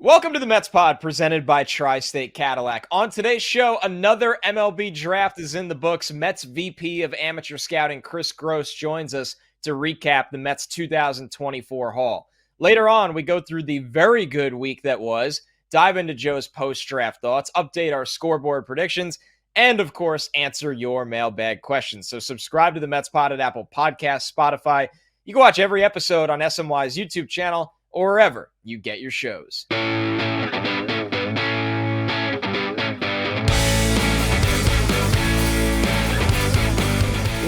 Welcome to the Mets Pod, presented by Tri-State Cadillac. On today's show, another MLB draft is in the books. Mets VP of Amateur Scouting Kris Gross joins us to recap the Mets 2024 haul. Later on, we go through the very good week that was, dive into Joe's post-draft thoughts, update our scoreboard predictions, and of course, answer your mailbag questions. So subscribe to the Mets Pod at Apple Podcasts, Spotify. You can watch every episode on SNY's YouTube channel or wherever you get your shows.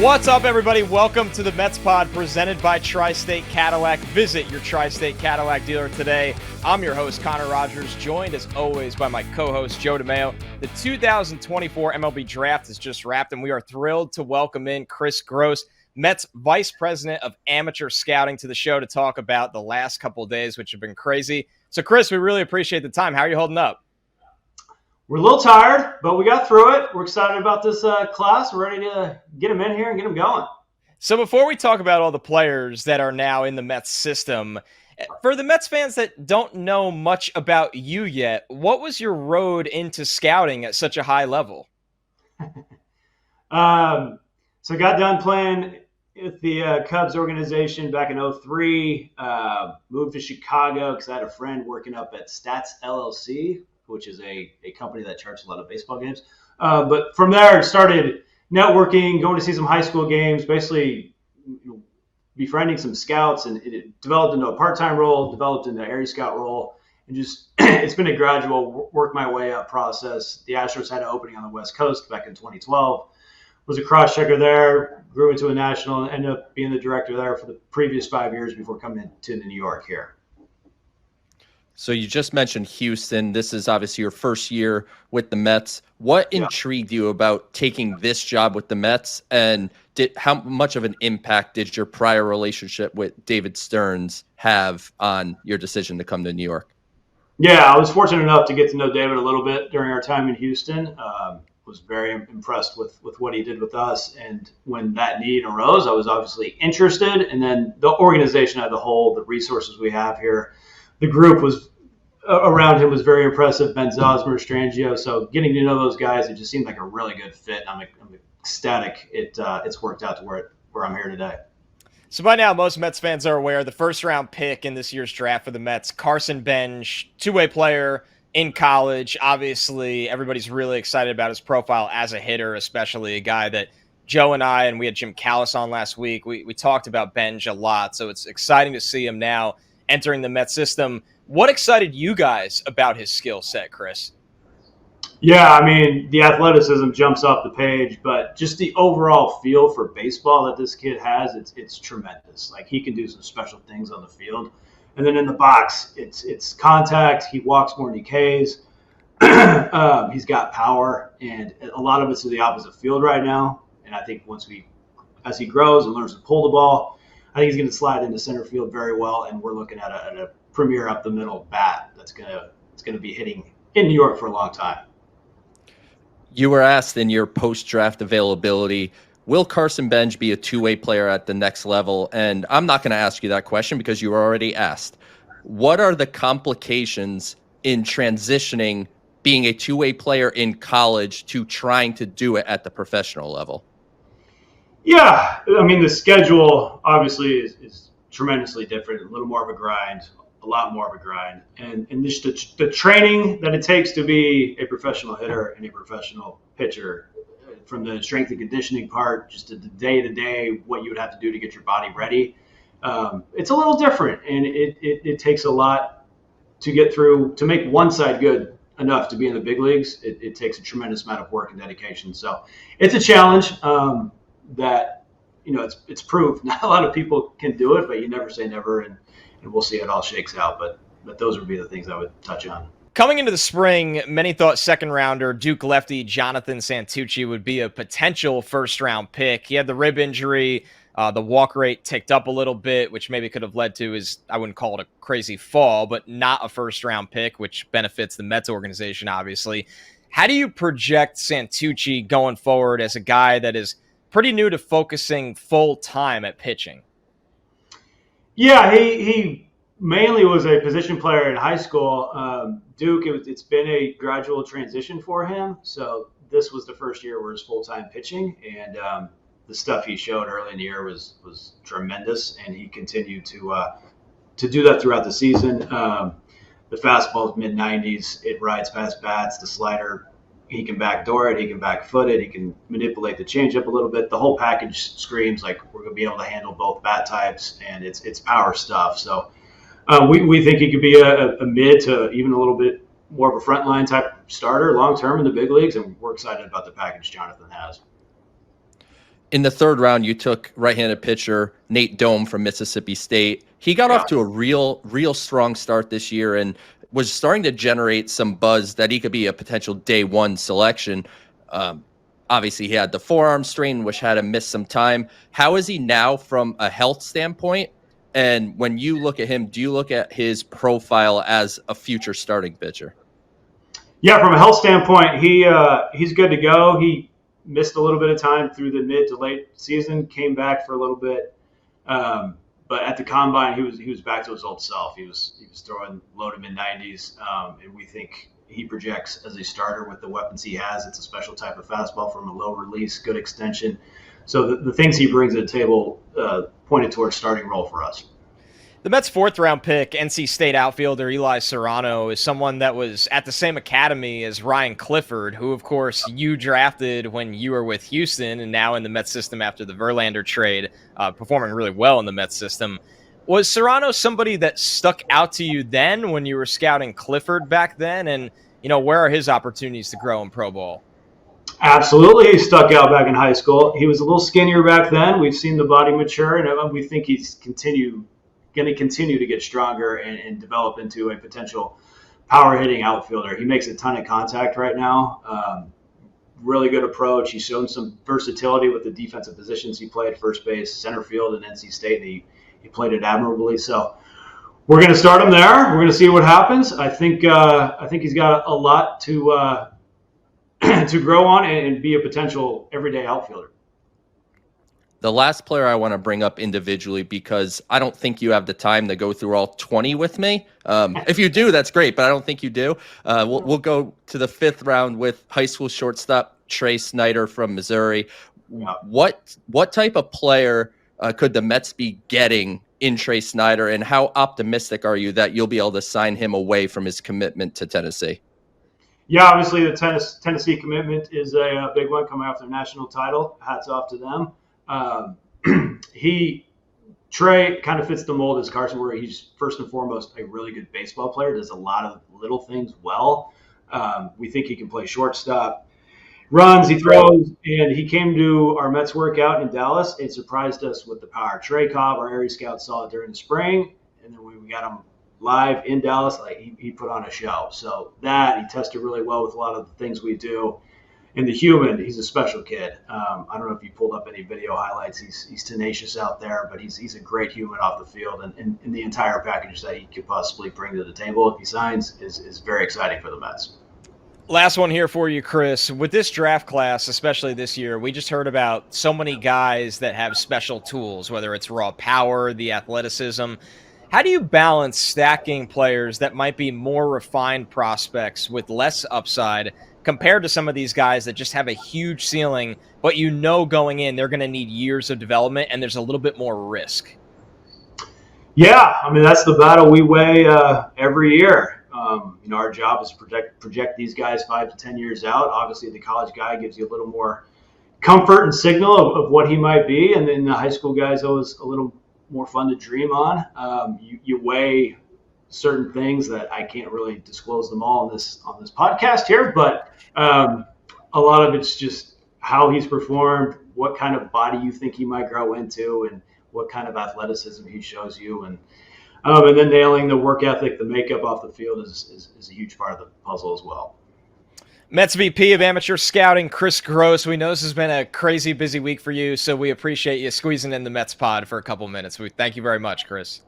What's up, everybody? Welcome to the Mets Pod, presented by Tri-State Cadillac. Visit your Tri-State Cadillac dealer today. I'm your host, Connor Rogers, joined as always by my co-host, Joe DeMayo. The 2024 MLB draft has just wrapped, and we are thrilled to welcome in Kris Gross, Mets Vice President of Amateur Scouting, to the show to talk about the last couple of days, which have been crazy. So, Kris, we really appreciate the time. How are you holding up? We're a little tired, but we got through it. We're excited about this class. We're ready to get them in here and get them going. So before we talk about all the players that are now in the Mets system, for the Mets fans that don't know much about you yet, what was your road into scouting at such a high level? So I got done playing with the Cubs organization back in 2003, moved to Chicago because I had a friend working up at Stats LLC, which is a company that charts a lot of baseball games. But from there, started networking, going to see some high school games, basically befriending some scouts, and it developed into a part-time role, developed into an area scout role, and just it's been a gradual work my way up process. The Astros had an opening on the West Coast back in 2012. Was a cross-checker there, grew into a national, and ended up being the director there for the previous 5 years before coming to New York here. So you just mentioned Houston. This is obviously your first year with the Mets. What intrigued you about taking this job with the Mets, and how much of an impact did your prior relationship with David Stearns have on your decision to come to New York? Yeah, I was fortunate enough to get to know David a little bit during our time in Houston. Was very impressed with what he did with us. And when that need arose, I was obviously interested. And then the organization as a whole, the resources we have here, the group was around him was very impressive. Ben Zosmer, Strangio. So getting to know those guys, it just seemed like a really good fit. I'm ecstatic. It's worked out to where I'm here today. So by now, most Mets fans are aware the first round pick in this year's draft for the Mets, Carson Benge, two-way player in college. Obviously, everybody's really excited about his profile as a hitter, especially a guy that Joe and I, and we had Jim Callis on last week. We talked about Benge a lot, so it's exciting to see him now entering the Mets system. What excited you guys about his skill set, Kris? Yeah, I mean, the athleticism jumps off the page, but just the overall feel for baseball that this kid has, it's tremendous. Like, he can do some special things on the field. And then in the box, it's contact. He walks more than he Ks. He's got power, and a lot of it's to the opposite field right now. And I think as he grows and learns to pull the ball, I think he's going to slide into center field very well. And we're looking at a premier up the middle bat that's going to be hitting in New York for a long time. You were asked in your post-draft availability, will Carson Benge be a two-way player at the next level? And I'm not going to ask you that question because you were already asked. What are the complications in transitioning being a two-way player in college to trying to do it at the professional level? Yeah, I mean, the schedule obviously is tremendously different, a little more of a grind, a lot more of a grind. And just the training that it takes to be a professional hitter and a professional pitcher, from the strength and conditioning part, just to the day-to-day, what you would have to do to get your body ready. It's a little different, and it takes a lot to get through. To make one side good enough to be in the big leagues, it takes a tremendous amount of work and dedication. So it's a challenge that, it's proved. Not a lot of people can do it, but you never say never, and we'll see how it all shakes out. But those would be the things I would touch on. Coming into the spring, many thought second-rounder Duke lefty Jonathan Santucci would be a potential first-round pick. He had the rib injury. The walk rate ticked up a little bit, which maybe could have led to I wouldn't call it a crazy fall, but not a first-round pick, which benefits the Mets organization, obviously. How do you project Santucci going forward as a guy that is pretty new to focusing full-time at pitching? Yeah, he mainly was a position player in high school. Duke, it's been a gradual transition for him. So this was the first year where he's full-time pitching, and the stuff he showed early in the year was tremendous, and he continued to do that throughout the season. The fastball is mid-90s. It rides past bats. The slider, he can backdoor it. He can back foot it. He can manipulate the changeup a little bit. The whole package screams like we're going to be able to handle both bat types, and it's power stuff. So we think he could be a mid to even a little bit more of a frontline type starter long-term in the big leagues, and we're excited about the package Jonathan has. In the third round, you took right-handed pitcher Nate Dohm from Mississippi State. He got off to a real strong start this year and was starting to generate some buzz that he could be a potential day one selection. Obviously, he had the forearm strain, which had him miss some time. How is he now from a health standpoint? And when you look at him, do you look at his profile as a future starting pitcher? Yeah, from a health standpoint, he's good to go. He missed a little bit of time through the mid to late season, came back for a little bit. But at the combine, he was back to his old self. He was throwing low to mid 90s, and we think he projects as a starter with the weapons he has. It's a special type of fastball from a low release, good extension. So the things he brings to the table pointed towards starting role for us. The Mets' fourth-round pick, NC State outfielder Eli Serrano, is someone that was at the same academy as Ryan Clifford, who, of course, you drafted when you were with Houston and now in the Mets system after the Verlander trade, performing really well in the Mets system. Was Serrano somebody that stuck out to you then when you were scouting Clifford back then? And, where are his opportunities to grow in pro ball? Absolutely. He stuck out back in high school. He was a little skinnier back then. We've seen the body mature, and we think he's going to continue to get stronger and develop into a potential power hitting outfielder. He makes a ton of contact right now. Really good approach. He's shown some versatility with the defensive positions he played: first base, center field, and NC State. And he played it admirably. So we're going to start him there. We're going to see what happens. I think he's got a lot to to grow on and be a potential everyday outfielder. The last player I want to bring up individually, because I don't think you have the time to go through all 20 with me. If you do, that's great, but I don't think you do. We'll go to the fifth round with high school shortstop Trey Snyder from Missouri. Yeah. What type of player could the Mets be getting in Trey Snyder, and how optimistic are you that you'll be able to sign him away from his commitment to Tennessee? Yeah, obviously the Tennessee commitment is a big one coming off their national title. Hats off to them. Trey kind of fits the mold as Carson, where he's first and foremost a really good baseball player, does a lot of little things well. We think he can play shortstop, runs, he throws, and he came to our Mets workout in Dallas and surprised us with the power. Trey Cobb, our area scout, saw it during the spring, and then when we got him live in Dallas, he put on a show. So he tested really well with a lot of the things we do. And the human, he's a special kid. I don't know if you pulled up any video highlights. He's tenacious out there, but he's a great human off the field. And the entire package that he could possibly bring to the table if he signs is very exciting for the Mets. Last one here for you, Chris. With this draft class, especially this year, we just heard about so many guys that have special tools, whether it's raw power, the athleticism. How do you balance stacking players that might be more refined prospects with less upside compared to some of these guys that just have a huge ceiling, but going in, they're going to need years of development and there's a little bit more risk? Yeah, I mean, that's the battle we weigh every year. Our job is to project these guys 5 to 10 years out. Obviously, the college guy gives you a little more comfort and signal of what he might be, and then the high school guy is always a little more fun to dream on. You weigh certain things that I can't really disclose them all on this podcast here, but a lot of it's just how he's performed, what kind of body you think he might grow into, and what kind of athleticism he shows you, and then nailing the work ethic, the makeup off the field is a huge part of the puzzle as well. Mets VP of Amateur Scouting Kris Gross. We know this has been a crazy busy week for you, so we appreciate you squeezing in the Mets pod for a couple minutes. We thank you very much, Chris.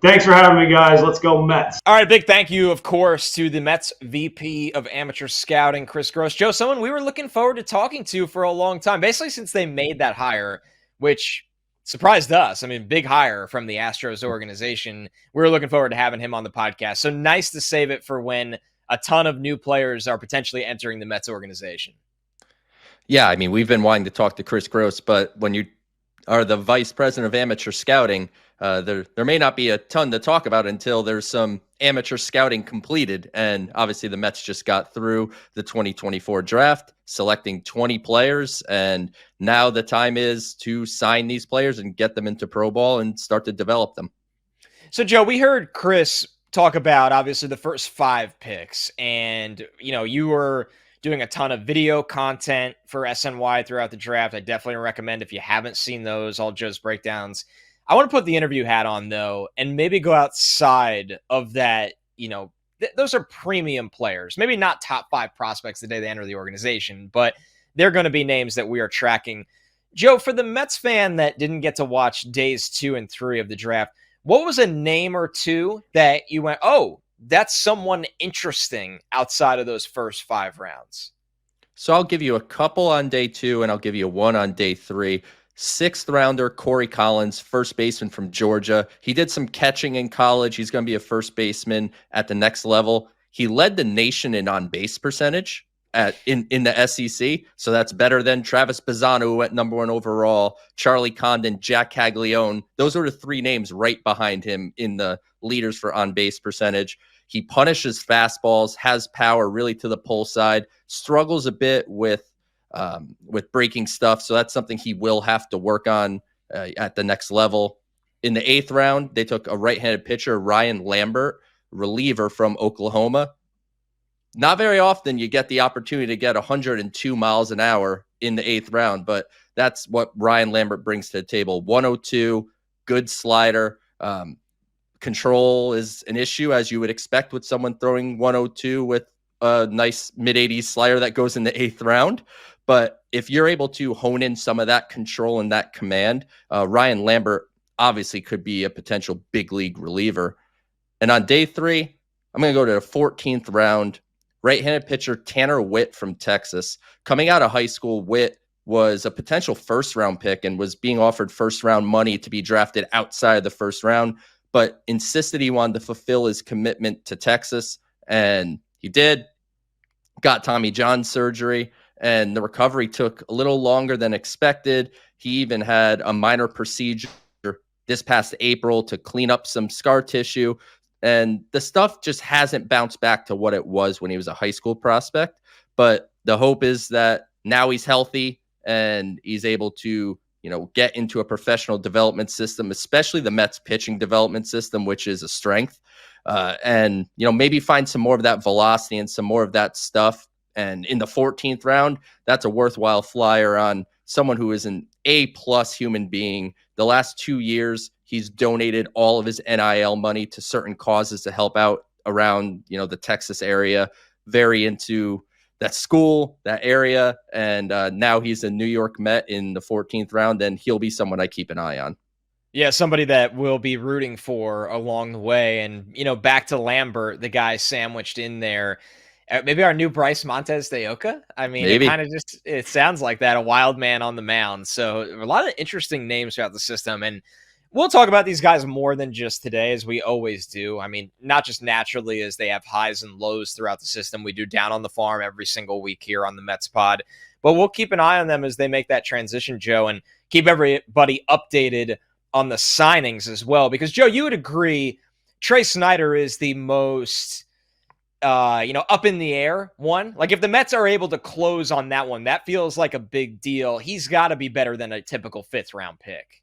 Thanks for having me, guys. Let's go Mets. All right, big thank you, of course, to the Mets VP of Amateur Scouting, Kris Gross. Joe, someone we were looking forward to talking to for a long time, basically since they made that hire, which surprised us. I mean, big hire from the Astros organization. We're looking forward to having him on the podcast. So nice to save it for when a ton of new players are potentially entering the Mets organization. Yeah, I mean, we've been wanting to talk to Kris Gross, but when you are the vice president of amateur scouting, there may not be a ton to talk about until there's some amateur scouting completed. And obviously the Mets just got through the 2024 draft, selecting 20 players. And now the time is to sign these players and get them into pro ball and start to develop them. So, Joe, we heard Kris talk about obviously the first 5 picks, and you were doing a ton of video content for SNY throughout the draft. I definitely recommend, if you haven't seen those, all Joe's breakdowns. I want to put the interview hat on, though, and maybe go outside of that. Those are premium players, maybe not top 5 prospects the day they enter the organization, but they're going to be names that we are tracking. Joe, for the Mets fan that didn't get to watch days 2 and 3 of the draft, what was a name or two that you went, oh, that's someone interesting outside of those first 5 rounds? So I'll give you a couple on day 2 and I'll give you one on day 3. 6th rounder, Corey Collins, first baseman from Georgia. He did some catching in college. He's going to be a first baseman at the next level. He led the nation in on-base percentage in the SEC. So that's better than Travis Bazzano, who went number 1 overall, Charlie Condon, Jack Caglione. Those are the 3 names right behind him in the leaders for on-base percentage. He punishes fastballs, has power really to the pull side, struggles a bit with breaking stuff. So that's something he will have to work on at the next level. In the 8th round, they took a right-handed pitcher, Ryan Lambert, reliever from Oklahoma. Not very often you get the opportunity to get 102 miles an hour in the 8th round, but that's what Ryan Lambert brings to the table. 102, good slider. Control is an issue, as you would expect with someone throwing 102 with a nice mid-80s slider that goes in the 8th round. But if you're able to hone in some of that control and that command, Ryan Lambert obviously could be a potential big league reliever. And on day 3, I'm going to go to the 14th round. Right-handed pitcher Tanner Witt from Texas. Coming out of high school, Witt was a potential first-round pick and was being offered first-round money to be drafted outside of the first round, but insisted he wanted to fulfill his commitment to Texas, and he did. Got Tommy John surgery, and the recovery took a little longer than expected. He even had a minor procedure this past April to clean up some scar tissue, and the stuff just hasn't bounced back to what it was when he was a high school prospect. But the hope is that now he's healthy and he's able to get into a professional development system, especially the Mets pitching development system, which is a strength, and maybe find some more of that velocity and some more of that stuff. And in the 14th round, that's a worthwhile flyer on someone who is an A-plus human being. The last 2 years, he's donated all of his NIL money to certain causes to help out around, the Texas area, very into that school, that area. And now he's a New York Met in the 14th round, and he'll be someone I keep an eye on. Yeah, somebody that we'll be rooting for along the way. And, back to Lambert, the guy sandwiched in there. Maybe our new Bryce Montes de Oca. I mean, Maybe. It sounds like that, a wild man on the mound. So a lot of interesting names throughout the system. And we'll talk about these guys more than just today, as we always do. I mean, not just naturally as they have highs and lows throughout the system. We do Down on the Farm every single week here on the Mets pod. But we'll keep an eye on them as they make that transition, Joe, and keep everybody updated on the signings as well. Because, Joe, you would agree Trey Snyder is the most up in the air one. Like, if the Mets are able to close on that one, that feels like a big deal. He's got to be better than a typical 5th round pick.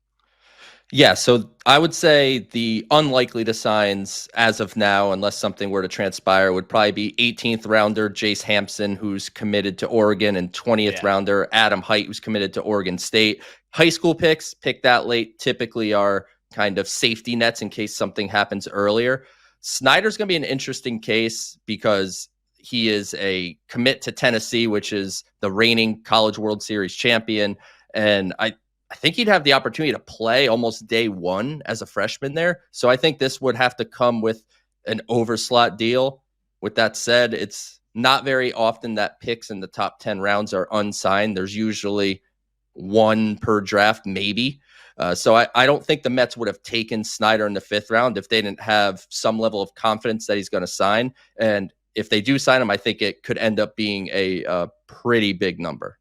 Yeah, so I would say the unlikely to signs as of now, unless something were to transpire, would probably be 18th rounder Jace Hampson, who's committed to Oregon, and 20th rounder Adam Height, who's committed to Oregon State. High school picks, picked that late, typically are kind of safety nets in case something happens earlier. Snyder's going to be an interesting case because he is a commit to Tennessee, which is the reigning College World Series champion. And I think he'd have the opportunity to play almost day 1 as a freshman there. So I think this would have to come with an overslot deal. With that said, it's not very often that picks in the top 10 rounds are unsigned. There's usually 1 per draft, maybe. So I don't think the Mets would have taken Snyder in the 5th round if they didn't have some level of confidence that he's going to sign. And if they do sign him, I think it could end up being a pretty big number.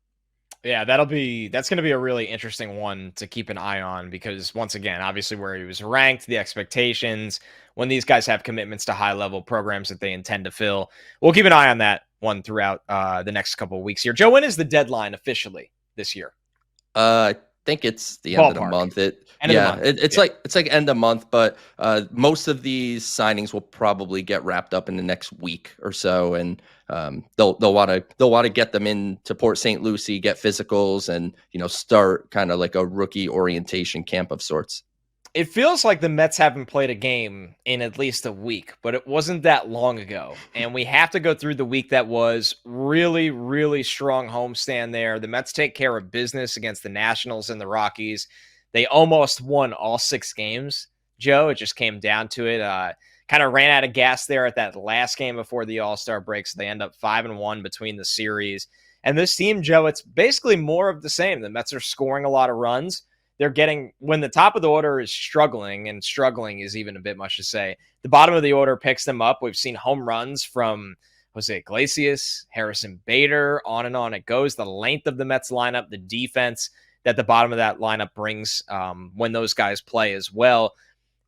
Yeah, that's going to be a really interesting one to keep an eye on because once again, obviously where he was ranked, the expectations, when these guys have commitments to high level programs that they intend to fill, we'll keep an eye on that one throughout the next couple of weeks here. Joe, when is the deadline officially this year? I think it's the end of the month. It's like end of month, but most of these signings will probably get wrapped up in the next week or so, and they'll want to get them into Port St. Lucie, get physicals, and start kind of like a rookie orientation camp of sorts. It feels like the Mets haven't played a game in at least a week, but it wasn't that long ago. And we have to go through the week that was really, really strong homestand there. The Mets take care of business against the Nationals and the Rockies. They almost won all 6 games, Joe. It just came down to it. Kind of ran out of gas there at that last game before the All-Star break, so they end up 5-1 between the series. And this team, Joe, it's basically more of the same. The Mets are scoring a lot of runs. They're getting, when the top of the order is struggling, and struggling is even a bit much to say, the bottom of the order picks them up. We've seen home runs from Jose Iglesias, Harrison Bader, on and on it goes. The length of the Mets lineup, the defense that the bottom of that lineup brings when those guys play as well.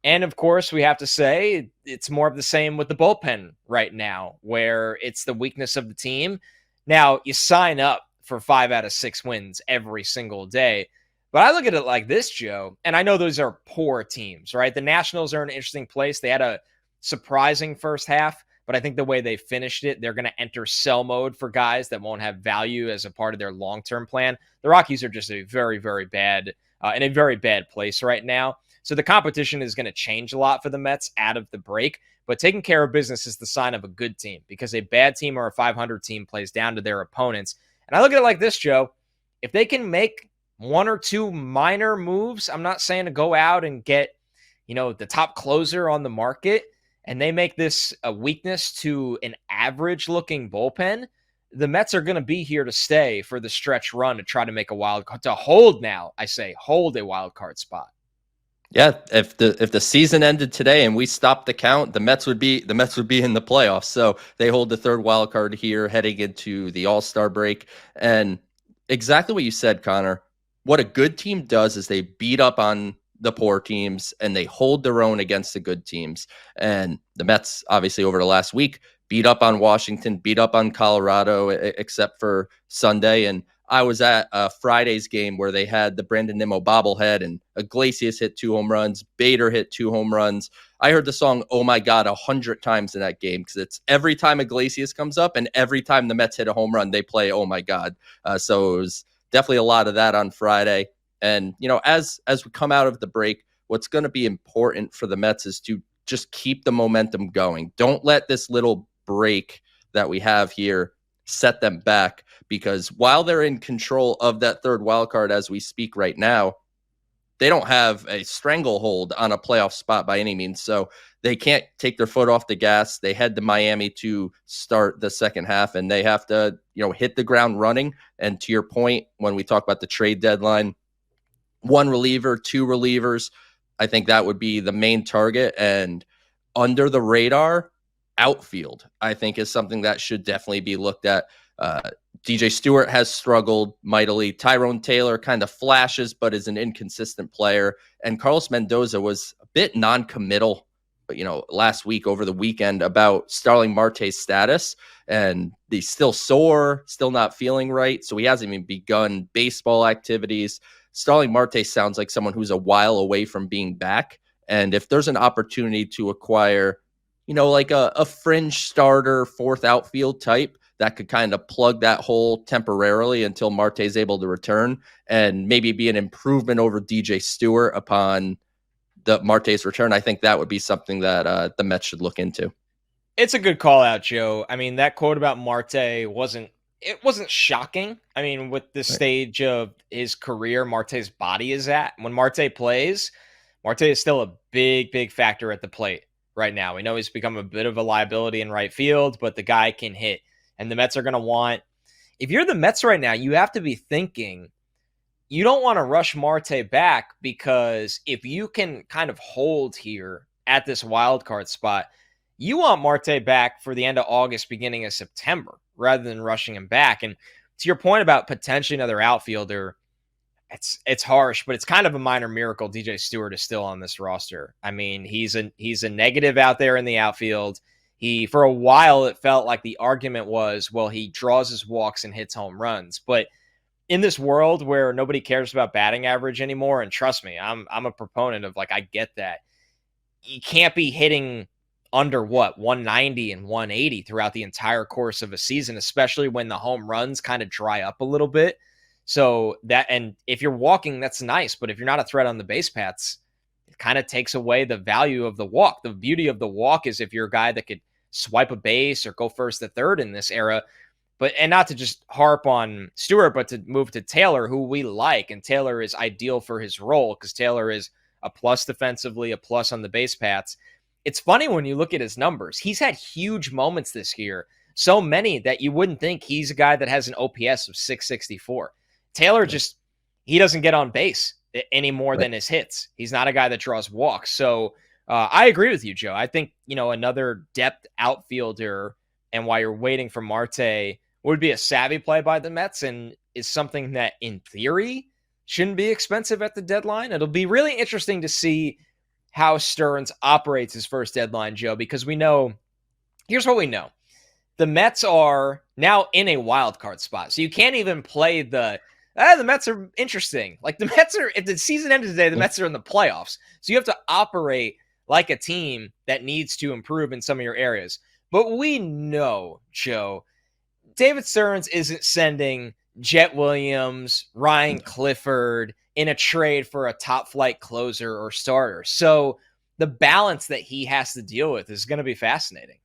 And of course, we have to say it's more of the same with the bullpen right now, where it's the weakness of the team. Now, you sign up for 5 out of 6 wins every single day. But I look at it like this, Joe, and I know those are poor teams, right? The Nationals are in an interesting place. They had a surprising first half, but I think the way they finished it, they're going to enter sell mode for guys that won't have value as a part of their long-term plan. The Rockies are just a very, very bad, in a very bad place right now. So the competition is going to change a lot for the Mets out of the break, but taking care of business is the sign of a good team because a bad team or a 500 team plays down to their opponents. And I look at it like this, Joe. If they can make 1 or 2 minor moves, I'm not saying to go out and get, the top closer on the market, and they make this a weakness to an average looking bullpen, the Mets are going to be here to stay for the stretch run to try to make a wild card, to hold a wild card spot. Yeah, if the season ended today and we stopped the count, the Mets would be in the playoffs. So they hold the 3rd wild card here heading into the All-Star break. And exactly what you said, Connor. What a good team does is they beat up on the poor teams and they hold their own against the good teams. And the Mets, obviously, over the last week, beat up on Washington, beat up on Colorado, except for Sunday. And I was at Friday's game where they had the Brandon Nimmo bobblehead, and Iglesias hit 2 home runs. Bader hit 2 home runs. I heard the song "Oh My God" 100 times in that game because it's every time Iglesias comes up and every time the Mets hit a home run, they play "Oh My God." So it was definitely a lot of that on Friday. And, as we come out of the break, what's going to be important for the Mets is to just keep the momentum going. Don't let this little break that we have here set them back, because while they're in control of that 3rd wild card as we speak right now, they don't have a stranglehold on a playoff spot by any means. So they can't take their foot off the gas. They head to Miami to start the second half, and they have to, hit the ground running. And to your point, when we talk about the trade deadline, 1 reliever, 2 relievers, I think that would be the main target. And under the radar, outfield, I think, is something that should definitely be looked at. DJ Stewart has struggled mightily. Tyrone Taylor kind of flashes, but is an inconsistent player. And Carlos Mendoza was a bit non-committal, last week over the weekend about Starling Marte's status. And he's still sore, still not feeling right. So he hasn't even begun baseball activities. Starling Marte sounds like someone who's a while away from being back. And if there's an opportunity to acquire, like a fringe starter, 4th outfield type that could kind of plug that hole temporarily until Marte's able to return and maybe be an improvement over DJ Stewart upon the Marte's return, I think that would be something that the Mets should look into. It's a good call out, Joe. I mean, that quote about Marte wasn't shocking. I mean, with the stage of his career, Marte's body is at. When Marte plays, Marte is still a big, big factor at the plate right now. We know he's become a bit of a liability in right field, but the guy can hit. And the Mets are going to want, if you're the Mets right now, you have to be thinking, you don't want to rush Marte back, because if you can kind of hold here at this wild card spot, you want Marte back for the end of August, beginning of September, rather than rushing him back. And to your point about potentially another outfielder, it's harsh, but it's kind of a minor miracle DJ Stewart is still on this roster. I mean, he's a negative out there in the outfield. For a while, it felt like the argument was, well, he draws his walks and hits home runs. But in this world where nobody cares about batting average anymore, and trust me, I'm a proponent of, like, I get that. You can't be hitting under 190 and 180 throughout the entire course of a season, especially when the home runs kind of dry up a little bit. So and if you're walking, that's nice, but if you're not a threat on the base paths, it kind of takes away the value of the walk. The beauty of the walk is if you're a guy that could swipe a base or go first to third in this era. And not to just harp on Stewart, but to move to Taylor, who we like. And Taylor is ideal for his role, because Taylor is a plus defensively, a plus on the base paths. It's funny when you look at his numbers. He's had huge moments this year, so many that you wouldn't think he's a guy that has an OPS of 664. Taylor he doesn't get on base any more than his hits. He's not a guy that draws walks. So I agree with you, Joe. I think, another depth outfielder, and while you're waiting for Marte, would be a savvy play by the Mets, and is something that in theory shouldn't be expensive at the deadline. It'll be really interesting to see how Stearns operates his first deadline, Joe, because here's what we know. The Mets are now in a wild card spot. So you can't even play the Mets are interesting. Like, the Mets are, if the season ended today, the Mets are in the playoffs. So you have to operate like a team that needs to improve in some of your areas. But we know, Joe, David Stearns isn't sending Jet Williams, Ryan Clifford in a trade for a top flight closer or starter. So the balance that he has to deal with is going to be fascinating.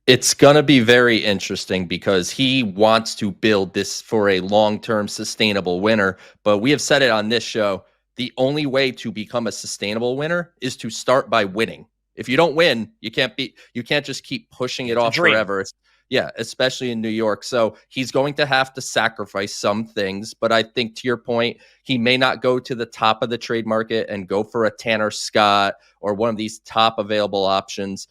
It's going to be very interesting, because he wants to build this for a long-term sustainable winner. But we have said it on this show, the only way to become a sustainable winner is to start by winning. If you don't win, you can't just keep pushing it off forever. Yeah, especially in New York. So he's going to have to sacrifice some things. But I think, to your point, he may not go to the top of the trade market and go for a Tanner Scott or one of these top available options.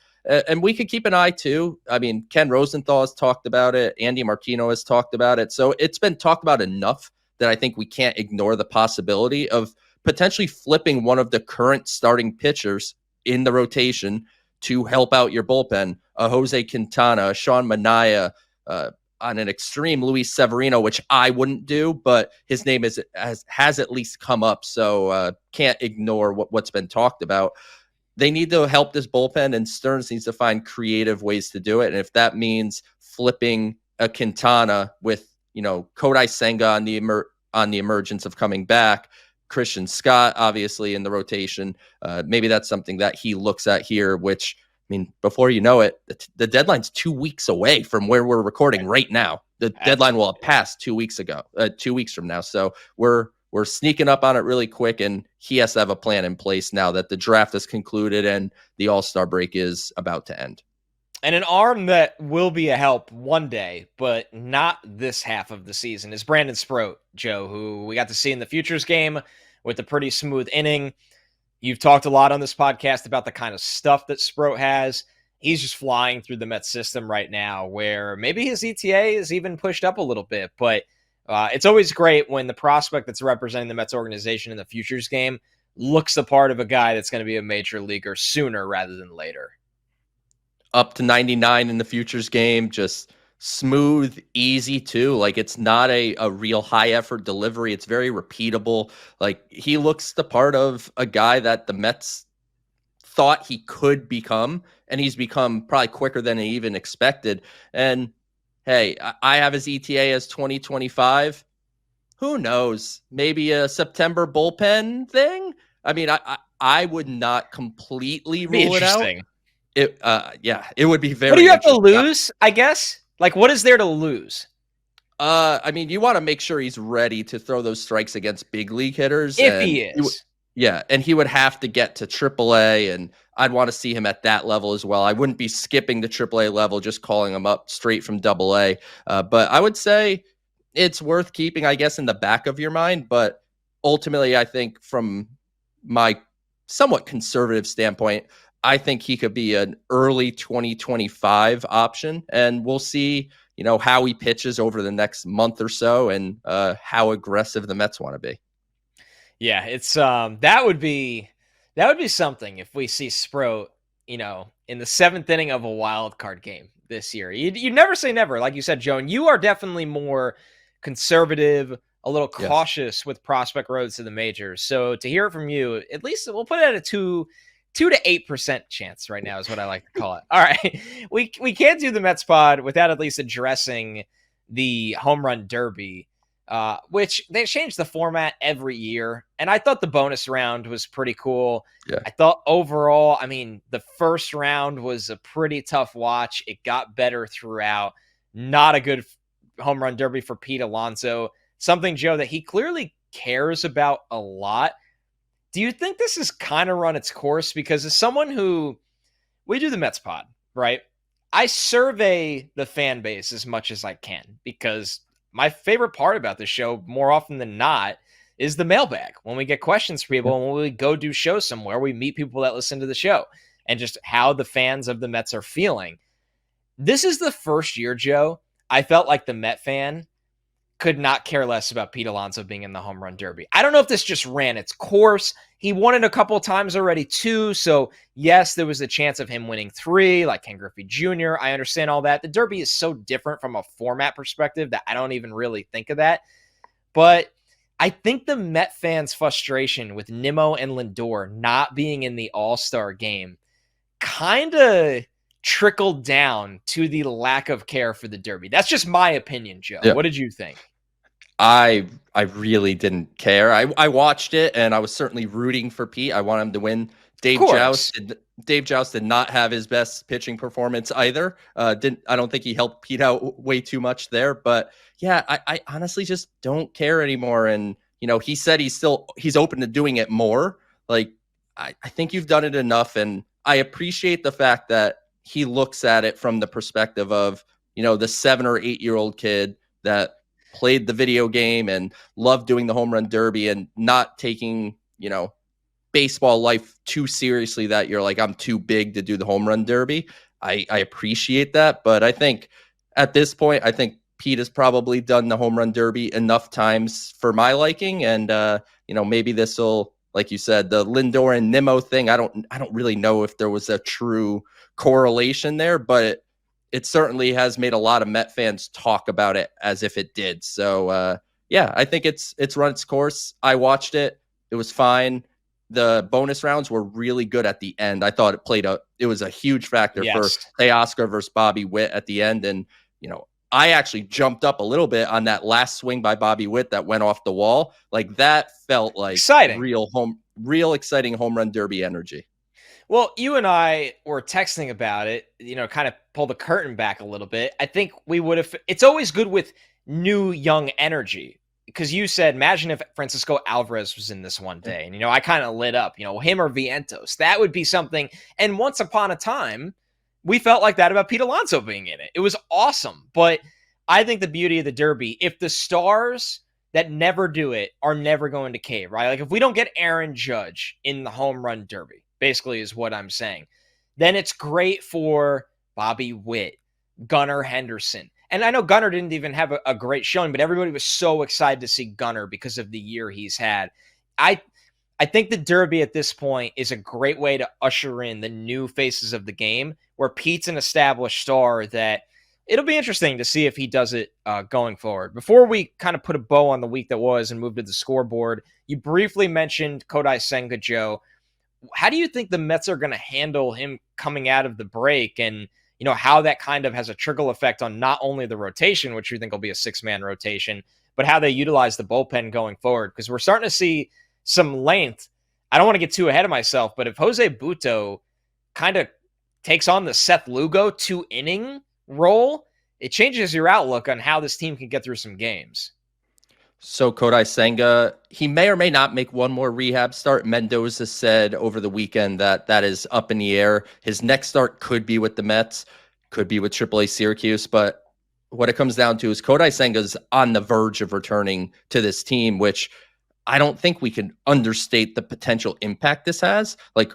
And we could keep an eye, too. I mean, Ken Rosenthal has talked about it. Andy Martino has talked about it. So it's been talked about enough that I think we can't ignore the possibility of potentially flipping one of the current starting pitchers in the rotation to help out your bullpen. Jose Quintana, Sean Manaea, on an extreme Luis Severino, which I wouldn't do, but his name has at least come up. So can't ignore what's been talked about. They need to help this bullpen, and Stearns needs to find creative ways to do it. And if that means flipping a Quintana with, Kodai Senga on the emergence of coming back, Christian Scott, obviously, in the rotation, maybe that's something that he looks at here, which, I mean, before you know it, the deadline's 2 weeks away from where we're recording right now. The deadline will have passed 2 weeks ago, 2 weeks from now. So we're sneaking up on it really quick, and he has to have a plan in place now that the draft is concluded and the All-Star break is about to end. And an arm that will be a help one day, but not this half of the season, is Brandon Sproat, Joe, who we got to see in the Futures game with a pretty smooth inning. You've talked a lot on this podcast about the kind of stuff that Sproat has. He's just flying through the Mets system right now, where maybe his ETA is even pushed up a little bit. But it's always great when the prospect that's representing the Mets organization in the Futures game looks the part of a guy that's going to be a major leaguer sooner rather than later. Up to 99 in the Futures game, just smooth, easy too. Like, it's not a real high effort delivery. It's very repeatable. Like, he looks the part of a guy that the Mets thought he could become, and he's become probably quicker than he even expected. And hey, I have his ETA as 2025. Who knows? Maybe a September bullpen thing. I mean, I would not completely rule it out. It would be very. What do you have to lose? I guess. Like, what is there to lose? I mean, you want to make sure he's ready to throw those strikes against big league hitters. If he is. And he would have to get to AAA, and I'd want to see him at that level as well. I wouldn't be skipping the AAA level, just calling him up straight from AA. But I would say it's worth keeping, I guess, in the back of your mind. But ultimately, I think from my somewhat conservative standpoint, I think he could be an early 2025 option, and we'll see, how he pitches over the next month or so, and how aggressive the Mets want to be. Yeah, it's that would be something if we see Sproat, in the 7th inning of a wild card game this year. You never say never, like you said, Joan. You are definitely more conservative, a little cautious with prospect roads to the majors. So to hear it from you, at least we'll put it at a 2 to 8% chance right now is what I like to call it. All right. We can't do the Mets pod without at least addressing the home run derby, which they change the format every year. And I thought the bonus round was pretty cool. Yeah. I thought overall, the first round was a pretty tough watch. It got better throughout. Not a good home run derby for Pete Alonso. Something, Joe, that he clearly cares about a lot. Do you think this has kind of run its course? Because as someone who, we do the Mets pod, right? I survey the fan base as much as I can, because my favorite part about the show, more often than not, is the mailbag. When we get questions from people, and when we go do shows somewhere, we meet people that listen to the show and just how the fans of the Mets are feeling. This is the first year, Joe, I felt like the Met fan could not care less about Pete Alonso being in the home run derby. I don't know if this just ran its course. He won it a couple of times already too. So yes, there was a chance of him winning 3, like Ken Griffey Jr. I understand all that. The derby is so different from a format perspective that I don't even really think of that. But I think the Met fans' frustration with Nimmo and Lindor not being in the All-Star game kind of trickled down to the lack of care for the derby. That's just my opinion, Joe. Yeah. What did you think? I really didn't care. I watched it, and I was certainly rooting for Pete. I want him to win. Dave Joust did not have his best pitching performance either. I don't think he helped Pete out way too much there. But yeah, I honestly just don't care anymore. And he said he's open to doing it more. Like, I think you've done it enough, and I appreciate the fact that he looks at it from the perspective of the 7 or 8 year old kid that played the video game and loved doing the home run derby, and not taking, baseball life too seriously, that you're like, I'm too big to do the home run derby. I appreciate that. But I think at this point, I think Pete has probably done the home run derby enough times for my liking. And, maybe this will, like you said, the Lindor and Nimmo thing. I don't really know if there was a true correlation there, but it certainly has made a lot of Met fans talk about it as if it did. So, yeah, I think it's run its course. I watched it. It was fine. The bonus rounds were really good at the end. I thought it was a huge factor for Teoscar versus Bobby Witt at the end. And, I actually jumped up a little bit on that last swing by Bobby Witt that went off the wall. Like, that felt like exciting. Real exciting home run derby energy. Well, you and I were texting about it, kind of pull the curtain back a little bit. I think we would have, it's always good with new, young energy, because you said, imagine if Francisco Alvarez was in this one day. And, I kind of lit up, him or Vientos. That would be something. And once upon a time, we felt like that about Pete Alonso being in it. It was awesome. But I think the beauty of the derby, if the stars that never do it are never going to cave, right? Like, if we don't get Aaron Judge in the home run derby, basically is what I'm saying, then it's great for Bobby Witt, Gunnar Henderson. And I know Gunnar didn't even have a great showing, but everybody was so excited to see Gunnar because of the year he's had. I think the derby at this point is a great way to usher in the new faces of the game, where Pete's an established star that it'll be interesting to see if he does it going forward. Before we kind of put a bow on the week that was and move to the scoreboard, you briefly mentioned Kodai Senga, Joe. How do you think the Mets are going to handle him coming out of the break, and how that kind of has a trickle effect on not only the rotation, which we think will be a 6-man rotation, but how they utilize the bullpen going forward? Because we're starting to see some length. I don't want to get too ahead of myself, but if Jose Butto kind of takes on the Seth Lugo 2-inning role, it changes your outlook on how this team can get through some games. So Kodai Senga, he may or may not make one more rehab start. Mendoza said over the weekend that is up in the air. His next start could be with the Mets, could be with AAA Syracuse, but what it comes down to is Kodai Senga's on the verge of returning to this team, which I don't think we can understate the potential impact this has. Like,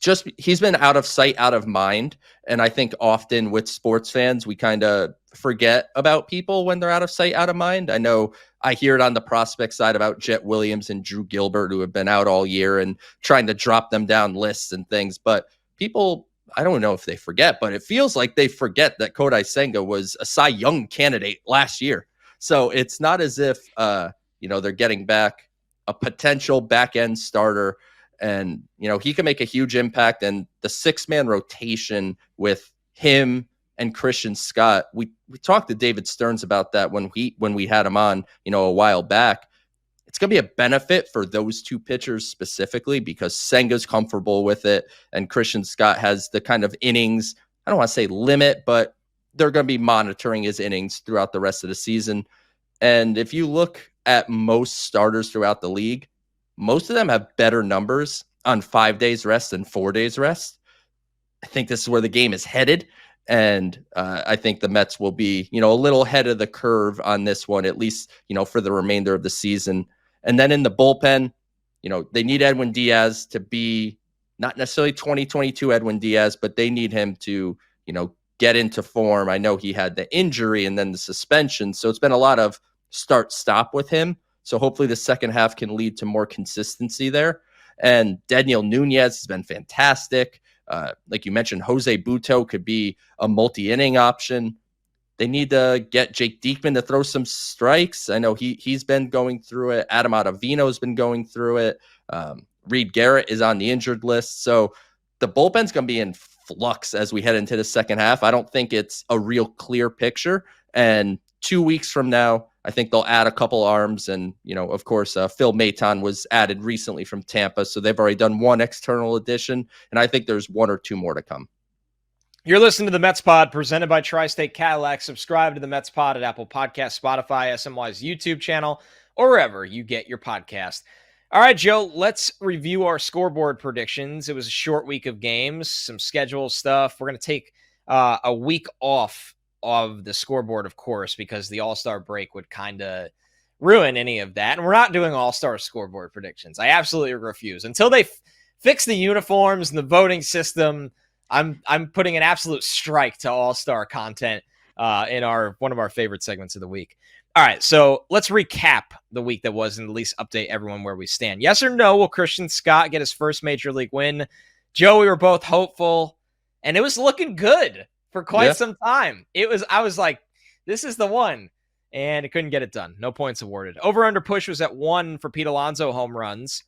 just he's been out of sight, out of mind. And I think often with sports fans, we kind of forget about people when they're out of sight, out of mind. I know I hear it on the prospect side about Jet Williams and Drew Gilbert, who have been out all year and trying to drop them down lists and things. But people, I don't know if they forget, but it feels like they forget that Kodai Senga was a Cy Young candidate last year. So it's not as if, they're getting back a potential back end starter. And, he can make a huge impact. And the 6-man rotation with him and Christian Scott, we talked to David Stearns about that when we had him on, a while back. It's going to be a benefit for those two pitchers specifically because Senga's comfortable with it. And Christian Scott has the kind of innings, I don't want to say limit, but they're going to be monitoring his innings throughout the rest of the season. And if you look at most starters throughout the league, most of them have better numbers on 5 days rest than 4 days rest. I think this is where the game is headed. And I think the Mets will be, a little ahead of the curve on this one, at least, for the remainder of the season. And then in the bullpen, they need Edwin Diaz to be not necessarily 2022 Edwin Diaz, but they need him to, get into form. I know he had the injury and then the suspension. So it's been a lot of start-stop with him. So hopefully the second half can lead to more consistency there. And Daniel Nunez has been fantastic. Like you mentioned, Jose Buto could be a multi-inning option. They need to get Jake Diekman to throw some strikes. I know he's been going through it. Adam Ottavino's been going through it. Reed Garrett is on the injured list. So the bullpen's going to be in flux as we head into the second half. I don't think it's a real clear picture. And 2 weeks from now, I think they'll add a couple arms. And, of course, Phil Maton was added recently from Tampa. So they've already done one external addition. And I think there's one or two more to come. You're listening to the Mets Pod presented by Tri-State Cadillac. Subscribe to the Mets Pod at Apple Podcasts, Spotify, SNY's YouTube channel, or wherever you get your podcast. All right, Joe, let's review our scoreboard predictions. It was a short week of games, some schedule stuff. We're going to take a week off of the scoreboard, of course, because the All-Star break would kind of ruin any of that. And we're not doing All-Star scoreboard predictions. I absolutely refuse. Until they fix the uniforms and the voting system, I'm putting an absolute strike to All-Star content in one of our favorite segments of the week. All right, so let's recap the week that was and at least update everyone where we stand. Yes or no, will Christian Scott get his first major league win? Joe, we were both hopeful, and it was looking good for quite some time. I was like, this is the one, and it couldn't get it done. No points awarded. Over-under push was at 1 for Pete Alonso home runs.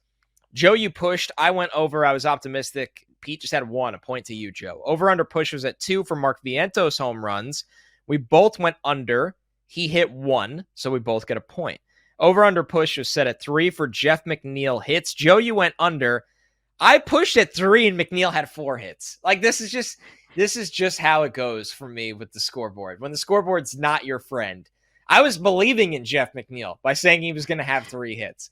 Joe, you pushed. I went over. I was optimistic. Pete just had 1, a point to you, Joe. Over-under push was at 2 for Mark Vientos home runs. We both went under. He hit 1, so we both get a point. Over-under push was set at 3 for Jeff McNeil hits. Joe, you went under. I pushed at 3, and McNeil had 4 hits. Like, this is just how it goes for me with the scoreboard. When the scoreboard's not your friend. I was believing in Jeff McNeil by saying he was going to have 3 hits.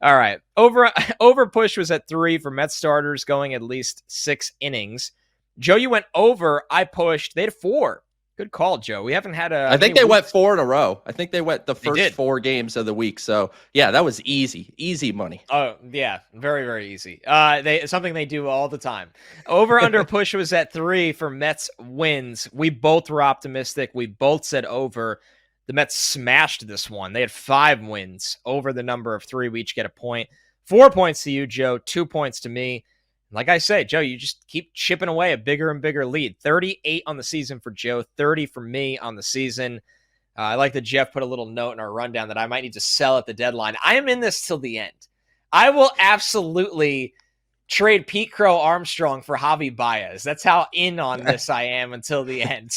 All right. Over push was at 3 for Mets starters going at least 6 innings. Joe, you went over. I pushed. They had 4. Good call, Joe. We haven't had I think they went 4 in a row. I think they went the first 4 games of the week. So, yeah, that was easy money. Oh, yeah. Very, very easy. Something they do all the time. Over-under push was at 3 for Mets wins. We both were optimistic. We both said over. The Mets smashed this one. They had 5 wins over the number of 3. We each get a point. 4 points to you, Joe. 2 points to me. Like I say, Joe, you just keep chipping away a bigger and bigger lead. 38 on the season for Joe, 30 for me on the season. I like that Jeff put a little note in our rundown that I might need to sell at the deadline. I am in this till the end. I will absolutely trade Pete Crow Armstrong for Javi Baez. That's how in on this I am until the end.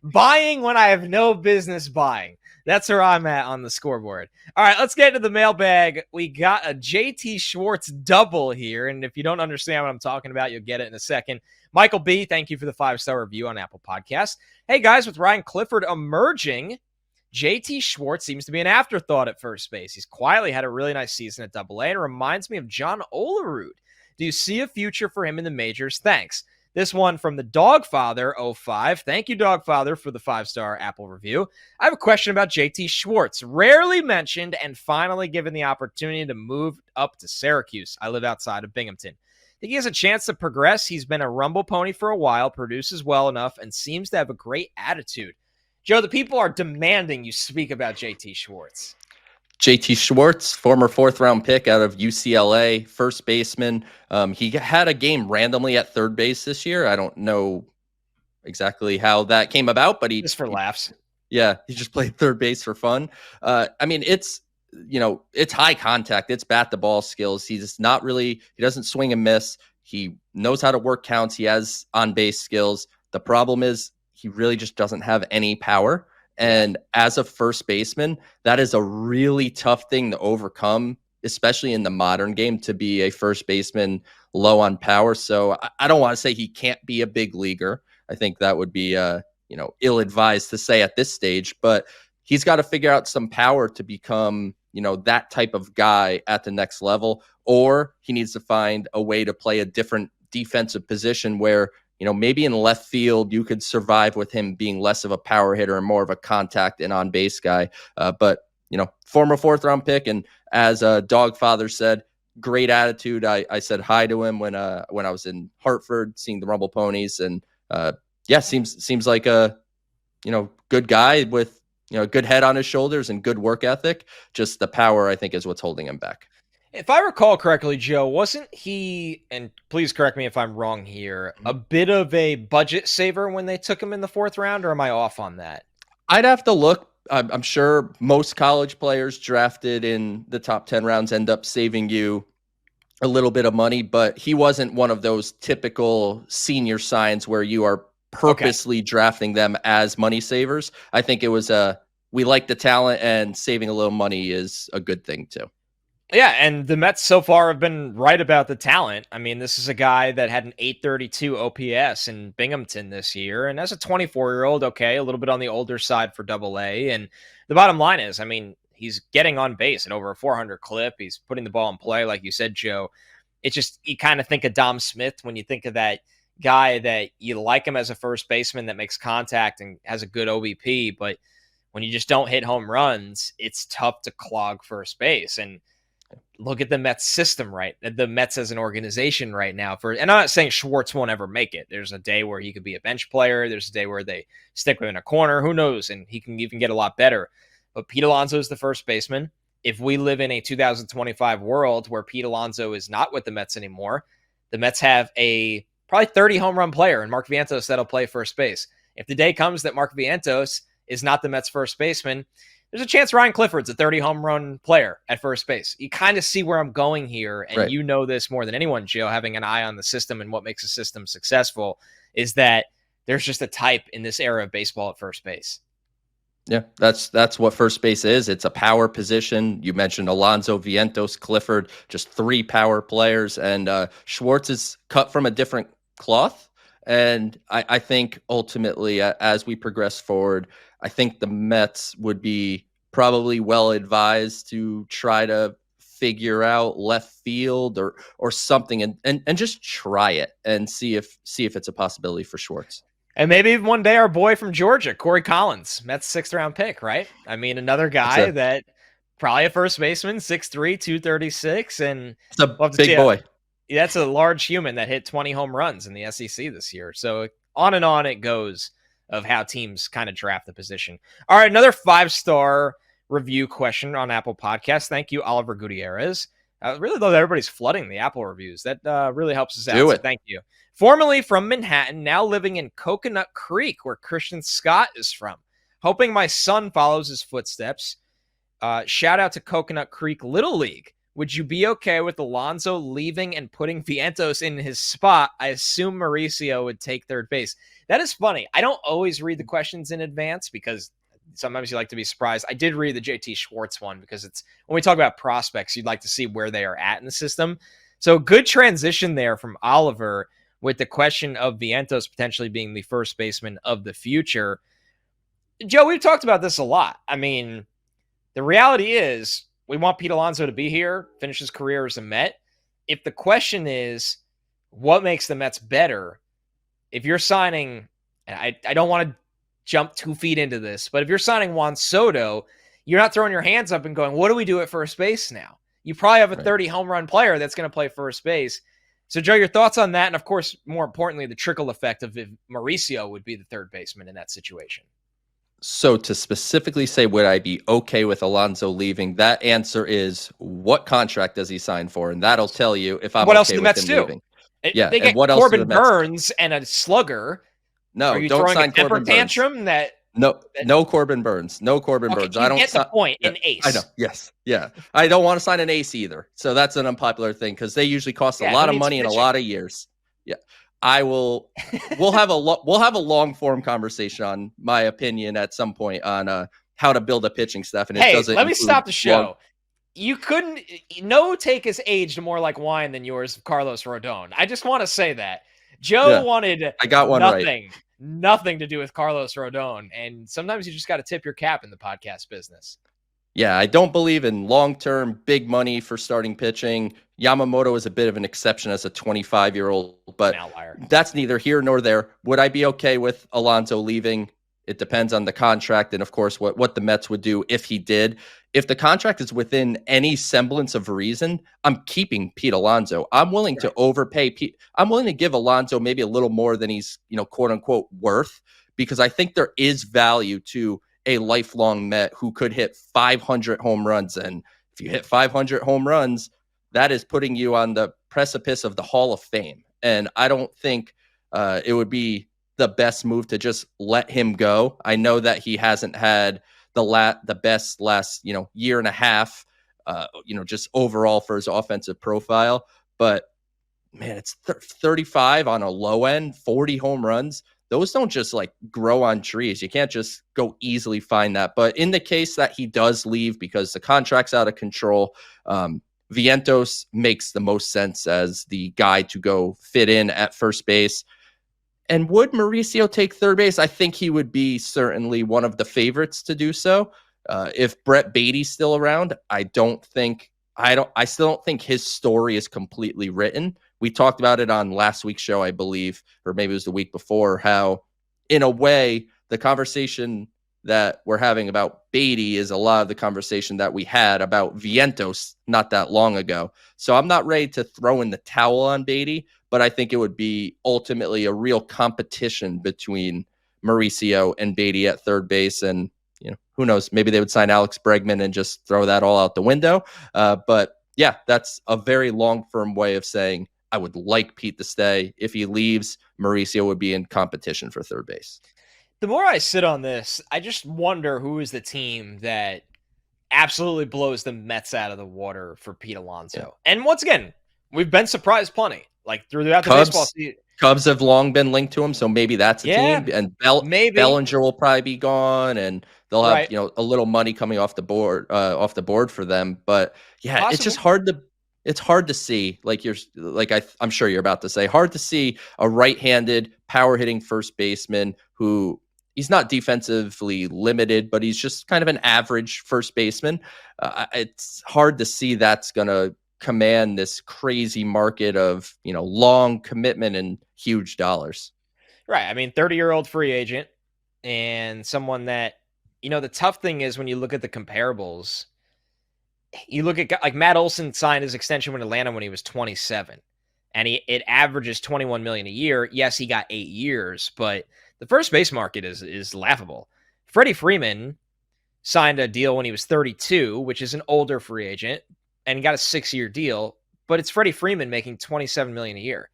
Buying when I have no business buying. That's where I'm at on the scoreboard. All right, let's get into the mailbag. We got a JT Schwartz double here, and if you don't understand what I'm talking about, you'll get it in a second. Michael B., thank you for the 5-star review on Apple Podcasts. Hey, guys, with Ryan Clifford emerging, JT Schwartz seems to be an afterthought at first base. He's quietly had a really nice season at AA and reminds me of John Olerud. Do you see a future for him in the majors? Thanks. This one from the Dogfather05. Thank you, Dogfather, for the 5-star Apple review. I have a question about JT Schwartz. Rarely mentioned and finally given the opportunity to move up to Syracuse. I live outside of Binghamton. I think he has a chance to progress. He's been a rumble pony for a while, produces well enough, and seems to have a great attitude. Joe, the people are demanding you speak about JT Schwartz. JT Schwartz, former 4th-round pick out of UCLA, first baseman. He had a game randomly at third base this year. I don't know exactly how that came about, but just for laughs. Yeah, he just played third base for fun. It's high contact. It's bat the ball skills. He doesn't swing and miss. He knows how to work counts. He has on base skills. The problem is he really just doesn't have any power. And as a first baseman, that is a really tough thing to overcome, especially in the modern game, to be a first baseman low on power. So I don't want to say he can't be a big leaguer. I think that would be ill-advised to say at this stage, but he's got to figure out some power to become, that type of guy at the next level, or he needs to find a way to play a different defensive position where, maybe in left field, you could survive with him being less of a power hitter and more of a contact and on base guy. But former 4th-round pick. And as Dogfather said, great attitude. I said hi to him when I was in Hartford, seeing the Rumble Ponies, and seems like a, good guy with, good head on his shoulders and good work ethic. Just the power, I think, is what's holding him back. If I recall correctly, Joe, wasn't he, and please correct me if I'm wrong here, a bit of a budget saver when they took him in the 4th round, or am I off on that? I'd have to look. I'm sure most college players drafted in the top 10 rounds end up saving you a little bit of money, but he wasn't one of those typical senior signs where you are purposely drafting them as money savers. I think it was we like the talent, and saving a little money is a good thing too. Yeah, and the Mets so far have been right about the talent. I mean, this is a guy that had an 832 OPS in Binghamton this year, and as a 24-year-old, a little bit on the older side for AA, and the bottom line is, he's getting on base at over a 400 clip. He's putting the ball in play, like you said, Joe. It's just, you kind of think of Dom Smith when you think of that guy that you like him as a first baseman that makes contact and has a good OBP, but when you just don't hit home runs, it's tough to clog first base. And look at the Mets system, right? The Mets as an organization right now. And I'm not saying Schwartz won't ever make it. There's a day where he could be a bench player. There's a day where they stick him in a corner. Who knows? And he can even get a lot better. But Pete Alonso is the first baseman. If we live in a 2025 world where Pete Alonso is not with the Mets anymore, the Mets have a probably 30 home run player in Mark Vientos that'll play first base. If the day comes that Mark Vientos is not the Mets first baseman, there's a chance Ryan Clifford's a 30 home run player at first base. You kind of see where I'm going here, and right. You know this more than anyone, Joe, having an eye on the system and what makes a system successful, is that there's just a type in this era of baseball at first base. Yeah, that's what first base is. It's a power position. You mentioned Alonso, Vientos, Clifford, just 3 power players, and Schwartz is cut from a different cloth. And I think ultimately, as we progress forward, I think the Mets would be probably well advised to try to figure out left field or something and just try it and see if it's a possibility for Schwartz. And maybe even one day our boy from Georgia, Corey Collins, Mets 6th round pick, right? Another guy that probably a first baseman, 6'3", 236, and it's a big boy. Yeah, that's a large human that hit 20 home runs in the SEC this year. So on and on it goes of how teams kind of draft the position. All right, another 5-star review question on Apple Podcasts. Thank you, Oliver Gutierrez. I really love that everybody's flooding the Apple reviews. That really helps us out. So thank you. Formerly from Manhattan, now living in Coconut Creek, where Christian Scott is from. Hoping my son follows his footsteps. Shout out to Coconut Creek Little League. Would you be okay with Alonso leaving and putting Vientos in his spot? I assume Mauricio would take third base. That is funny. I don't always read the questions in advance because sometimes you like to be surprised. I did read the JT Schwartz one because it's when we talk about prospects, you'd like to see where they are at in the system. So good transition there from Oliver with the question of Vientos potentially being the first baseman of the future. Joe, we've talked about this a lot. The reality is we want Pete Alonso to be here, finish his career as a Met. If the question is what makes the Mets better, if you're signing, and I don't want to jump 2 feet into this, but if you're signing Juan Soto, you're not throwing your hands up and going, what do we do at first base now? You probably have a 30 home run player that's going to play first base. So, Joe, your thoughts on that? And, of course, more importantly, the trickle effect of if Mauricio would be the third baseman in that situation. So to specifically say, would I be okay with Alonso leaving? That answer is, what contract does he sign for? And that'll tell you if I'm what okay else do the with Mets him do? leaving. Yeah, they get what else Corbin Burns and a slugger. No, Are you don't throwing sign a temper Corbin tantrum Burns. No Corbin Burns. No Corbin Burns. I don't get the point. An ace. I know. Yes. Yeah. I don't want to sign an ace either. So that's an unpopular thing because they usually cost a lot of money in a lot of years. Yeah. We'll have a long form conversation on my opinion at some point on how to build a pitching staff. And let me stop the show. No take has aged more like wine than yours, Carlos Rodon. I just want to say that. Joe wanted I got one nothing to do with Carlos Rodon. And sometimes you just got to tip your cap in the podcast business. Yeah, I don't believe in long-term big money for starting pitching. Yamamoto is a bit of an exception as a 25-year-old, but that's neither here nor there. Would I be okay with Alonso leaving? It depends on the contract and, of course, what the Mets would do if he did. If the contract is within any semblance of reason, I'm keeping Pete Alonso. I'm willing to overpay Pete. I'm willing to give Alonso maybe a little more than he's, quote unquote, worth, because I think there is value to a lifelong Met who could hit 500 home runs. And if you hit 500 home runs, that is putting you on the precipice of the Hall of Fame. And I don't think it would be the best move to just let him go. I know that he hasn't had the best last, year and a half, just overall for his offensive profile. But man, it's 35 on a low end, 40 home runs. Those don't just grow on trees. You can't just go easily find that. But in the case that he does leave because the contract's out of control, Vientos makes the most sense as the guy to go fit in at first base. And would Mauricio take third base? I think he would be certainly one of the favorites to do so. If Brett Beatty's still around, I still don't think his story is completely written. We talked about it on last week's show, I believe, or maybe it was the week before, how in a way the conversation that we're having about Beatty is a lot of the conversation that we had about Vientos not that long ago. So I'm not ready to throw in the towel on Beatty, but I think it would be ultimately a real competition between Mauricio and Beatty at third base. And, who knows, maybe they would sign Alex Bregman and just throw that all out the window. But yeah, that's a very long firm way of saying I would like Pete to stay. If he leaves, Mauricio would be in competition for third base. The more I sit on this, I just wonder who is the team that absolutely blows the Mets out of the water for Pete Alonso. Yeah. And once again, we've been surprised plenty. Throughout the baseball season. Cubs have long been linked to him, so maybe that's a team. And Bellinger will probably be gone, and they'll have a little money coming off the board for them. But yeah, possibly. It's just hard to. It's hard to see, I'm sure you're about to say, hard to see a right-handed power hitting first baseman who he's not defensively limited, but he's just kind of an average first baseman. It's hard to see that's going to command this crazy market of, long commitment and huge dollars. Right. I mean, 30-year-old free agent and someone that, the tough thing is when you look at the comparables, you look at Matt Olson signed his extension with Atlanta when he was 27 and it averages $21 million a year. Yes, he got 8 years, but the first base market is laughable. Freddie Freeman signed a deal when he was 32, which is an older free agent, and got a 6-year deal, but it's Freddie Freeman making $27 million a year.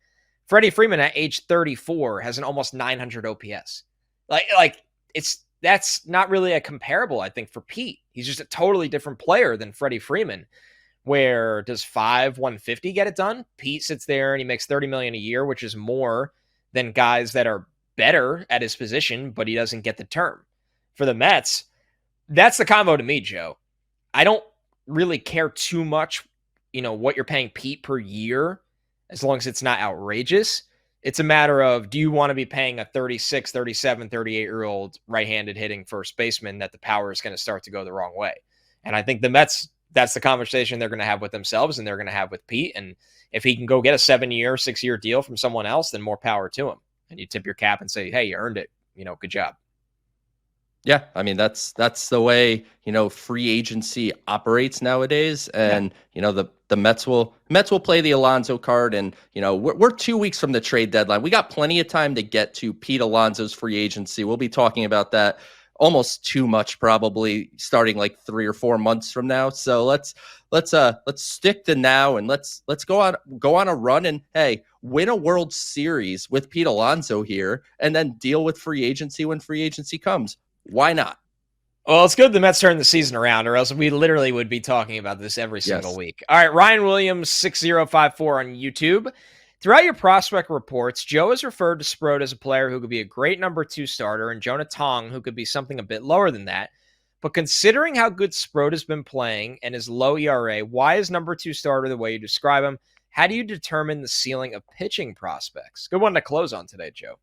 Freddie Freeman at age 34 has an almost 900 OPS. That's not really a comparable, I think, for Pete. He's just a totally different player than Freddie Freeman. Where does 150 get it done? Pete sits there and he makes $30 million a year, which is more than guys that are better at his position, but he doesn't get the term. For the Mets, that's the combo to me, Joe. I don't really care too much, what you're paying Pete per year, as long as it's not outrageous. It's a matter of, do you want to be paying a 36, 37, 38-year-old right-handed hitting first baseman that the power is going to start to go the wrong way? And I think the Mets, that's the conversation they're going to have with themselves and they're going to have with Pete. And if he can go get a 7-year, 6-year deal from someone else, then more power to him. and you tip your cap and say, hey, you earned it. Good job. Yeah, I mean that's the way free agency operates nowadays, and the Mets will play the Alonso card, and we're 2 weeks from the trade deadline. We got plenty of time to get to Pete Alonso's free agency. We'll be talking about that almost too much, probably starting like 3 or 4 months from now. So let's stick to now, and let's go on a run, and hey, win a World Series with Pete Alonso here, and then deal with free agency when free agency comes. Why not? Well, it's good the Mets turn the season around, or else we literally would be talking about this every single week. All right, Ryan Williams, 6054 on YouTube. Throughout your prospect reports, Joe has referred to Sproat as a player who could be a great number 2 starter, and Jonah Tong, who could be something a bit lower than that. But considering how good Sproat has been playing and his low ERA, why is number 2 starter the way you describe him? How do you determine the ceiling of pitching prospects? Good one to close on today, Joe.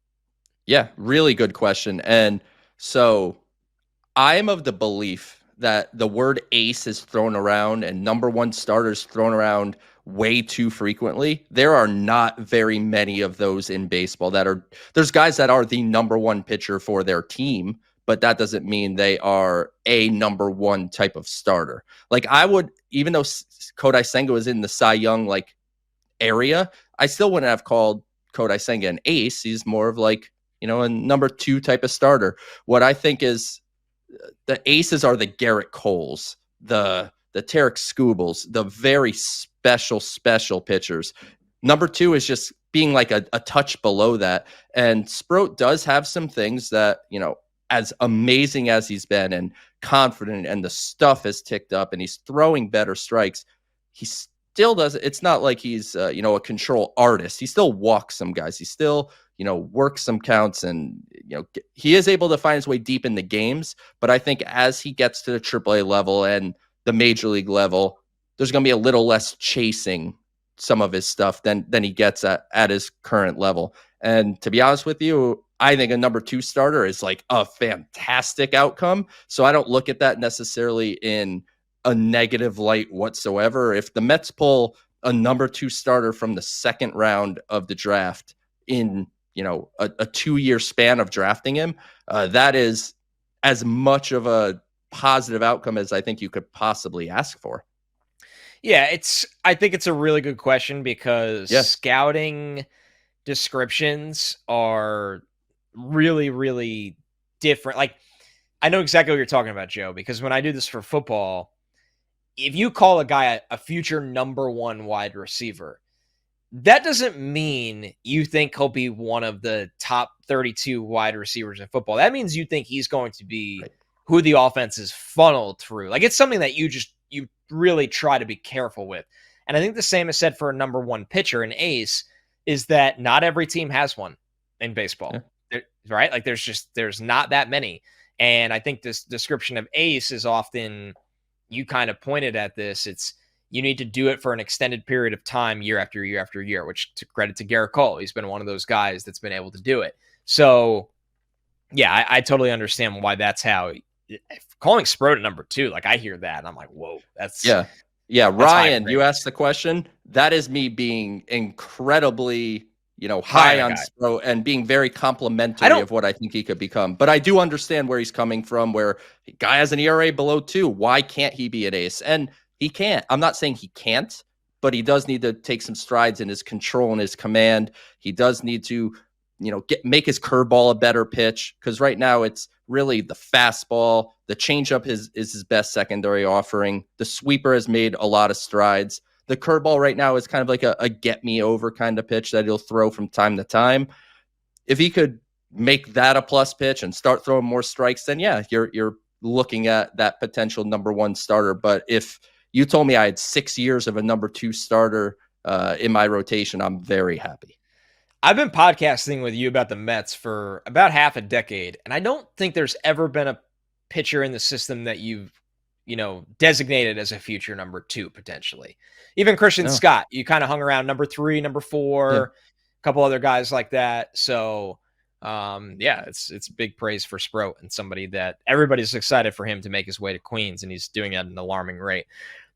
Yeah, really good question. And so I'm of the belief that the word ace is thrown around and number 1 starters thrown around way too frequently. There are not very many of those in baseball there's guys that are the number 1 pitcher for their team, but that doesn't mean they are a number 1 type of starter. Like I would, even though Kodai Senga was in the Cy Young area, I still wouldn't have called Kodai Senga an ace. He's more of a number 2 type of starter. What I think is the aces are the Garrett Coles, the Tarek Skubals, the very special pitchers. Number 2 is just being like a touch below that. And Sproat does have some things that, as amazing as he's been and confident, and the stuff has ticked up and he's throwing better strikes, he still does. It's not like he's, a control artist. He still walks some guys. He still, works some counts, and, he is able to find his way deep in the games. But I think as he gets to the AAA level and the major league level, there's going to be a little less chasing some of his stuff than he gets at his current level. And to be honest with you, I think a number 2 starter is like a fantastic outcome. So I don't look at that necessarily in a negative light whatsoever. If the Mets pull a number 2 starter from the second round of the draft in, a 2-year span of drafting him, that is as much of a positive outcome as I think you could possibly ask for. Yeah, I think it's a really good question because scouting descriptions are really, really different. Like, I know exactly what you're talking about, Joe, because when I do this for football, if you call a guy a future number 1 wide receiver, that doesn't mean you think he'll be one of the top 32 wide receivers in football. That means you think he's going to be who the offense is funneled through. Like, it's something that you really try to be careful with. And I think the same is said for a number 1 pitcher, an ace, is that not every team has one in baseball, right? Like there's not that many. And I think this description of ace is often, you kind of pointed at this, you need to do it for an extended period of time, year after year after year, which to credit to Garrett Cole, he's been one of those guys that's been able to do it. So yeah, I totally understand why that's how calling Sproat a number 2. Like I hear that and I'm like, whoa, that's Ryan, you asked the question. That is me being incredibly, high on Sproat and being very complimentary of what I think he could become. But I do understand where he's coming from, where the guy has an ERA below 2. Why can't he be an ace? And he can't. I'm not saying he can't, but he does need to take some strides in his control and his command. He does need to, make his curveball a better pitch, because right now it's really the fastball. The changeup is his best secondary offering. The sweeper has made a lot of strides. The curveball right now is kind of like a get me over kind of pitch that he'll throw from time to time. If he could make that a plus pitch and start throwing more strikes, then yeah, you're looking at that potential number 1 starter. But if you told me I had 6 years of a number 2 starter in my rotation, I'm very happy. I've been podcasting with you about the Mets for about half a decade, and I don't think there's ever been a pitcher in the system that you've, designated as a future number 2 potentially. Even Christian Scott, you kind of hung around number 3, number 4, a couple other guys like that. So, it's big praise for Sproat and somebody that everybody's excited for him to make his way to Queens, and he's doing it at an alarming rate.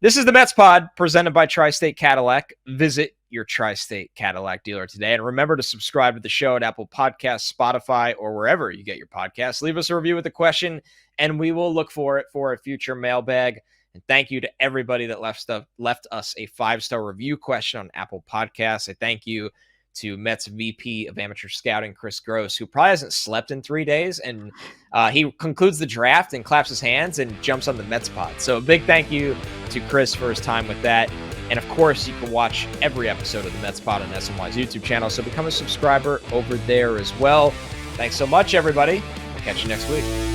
This is the Mets Pod presented by Tri-State Cadillac. Visit your Tri-State Cadillac dealer today. And remember to subscribe to the show at Apple Podcasts, Spotify, or wherever you get your podcasts. Leave us a review with a question, and we will look for it for a future mailbag. And thank you to everybody that left us a 5-star review question on Apple Podcasts. I thank you to Mets VP of Amateur Scouting, Kris Gross, who probably hasn't slept in 3 days. And he concludes the draft and claps his hands and jumps on the Mets pod. So a big thank you to Kris for his time with that. And of course, you can watch every episode of the Mets pod on SNY's YouTube channel. So become a subscriber over there as well. Thanks so much, everybody. We'll catch you next week.